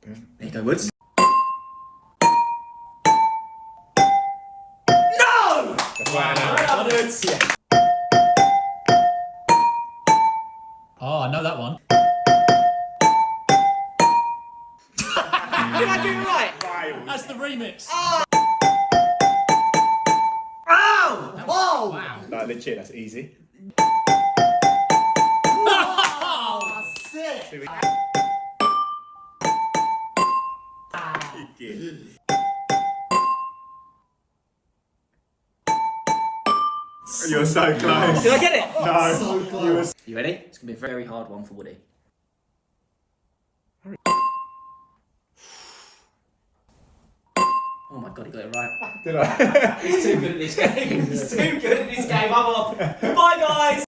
There you go, Woods. That's right, I know. Woods. Yeah. Oh, I know that one. Did I do it right? Wild. That's the remix. Ow! Oh! Wow. Like, legit, that's easy. Oh, sick! You're so close. Did I get it? No. So close. You You ready? It's gonna be a very hard one for Woody. Oh my god, he got it right. Did I? He's too good at this game. He's too good at this game. I'm off. Goodbye, guys.